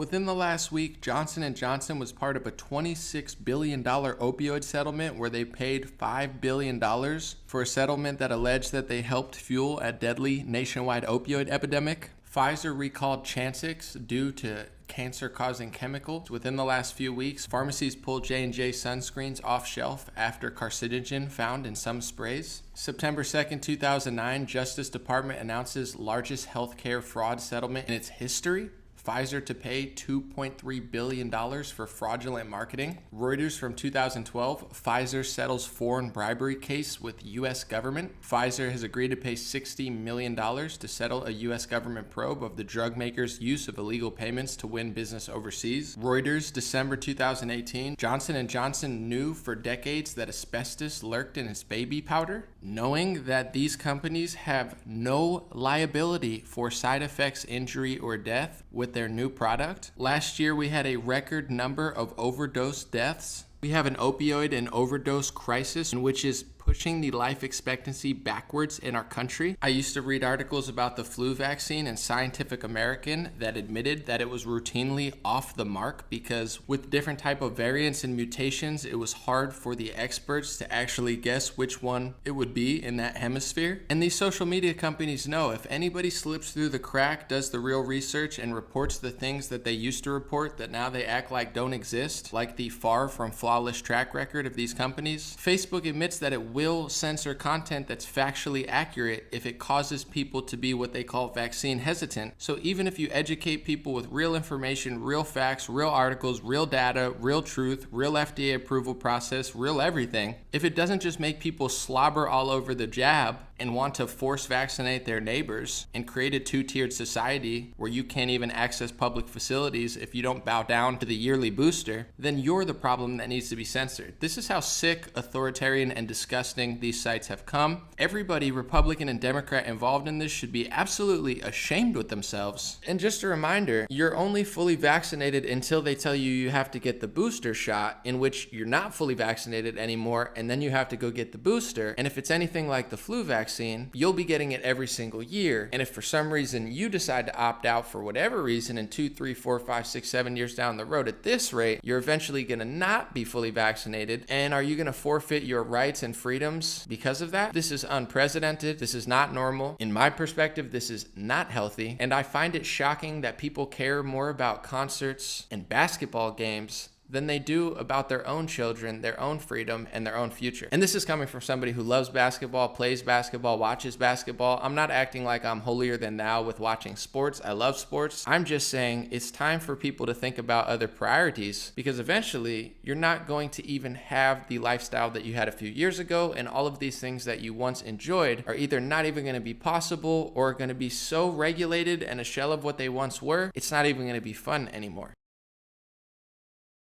within the last week, Johnson & Johnson was part of a $26 billion opioid settlement where they paid $5 billion for a settlement that alleged that they helped fuel a deadly nationwide opioid epidemic. Pfizer recalled Chantix due to cancer-causing chemicals. Within the last few weeks, pharmacies pulled J&J sunscreens off shelf after carcinogen found in some sprays. September 2nd, 2009, Justice Department announces largest healthcare fraud settlement in its history. Pfizer to pay $2.3 billion for fraudulent marketing. Reuters from 2012, Pfizer settles foreign bribery case with U.S. government. Pfizer has agreed to pay $60 million to settle a U.S. government probe of the drug maker's use of illegal payments to win business overseas. Reuters, December 2018, Johnson & Johnson knew for decades that asbestos lurked in its baby powder. Knowing that these companies have no liability for side effects, injury, or death with their new product. Last year, we had a record number of overdose deaths. We have an opioid and overdose crisis, which is pushing the life expectancy backwards in our country. I used to read articles about the flu vaccine in Scientific American that admitted that it was routinely off the mark because with different type of variants and mutations, it was hard for the experts to actually guess which one it would be in that hemisphere. And these social media companies know if anybody slips through the crack, does the real research, and reports the things that they used to report that now they act like don't exist, like the far from flawless track record of these companies, Facebook admits that it will censor content that's factually accurate if it causes people to be what they call vaccine hesitant. So even if you educate people with real information, real facts, real articles, real data, real truth, real FDA approval process, real everything, if it doesn't just make people slobber all over the jab and want to force vaccinate their neighbors and create a two-tiered society where you can't even access public facilities if you don't bow down to the yearly booster, then you're the problem that needs to be censored. This is how sick, authoritarian, and disgusting these sites have come. Everybody, Republican and Democrat involved in this, should be absolutely ashamed with themselves. And just a reminder, you're only fully vaccinated until they tell you you have to get the booster shot, in which you're not fully vaccinated anymore, and then you have to go get the booster. And if it's anything like the flu vaccine, you'll be getting it every single year. And if for some reason you decide to opt out for whatever reason in 2, 3, 4, 5, 6, 7 years down the road, at this rate, you're eventually going to not be fully vaccinated. And are you going to forfeit your rights and freedoms because of that? This is unprecedented. This is not normal. In my perspective, this is not healthy. And I find it shocking that people care more about concerts and basketball games than they do about their own children, their own freedom, and their own future. And this is coming from somebody who loves basketball, plays basketball, watches basketball. I'm not acting like I'm holier than thou with watching sports. I love sports. I'm just saying it's time for people to think about other priorities, because eventually you're not going to even have the lifestyle that you had a few years ago, and all of these things that you once enjoyed are either not even going to be possible or going to be so regulated and a shell of what they once were, it's not even going to be fun anymore.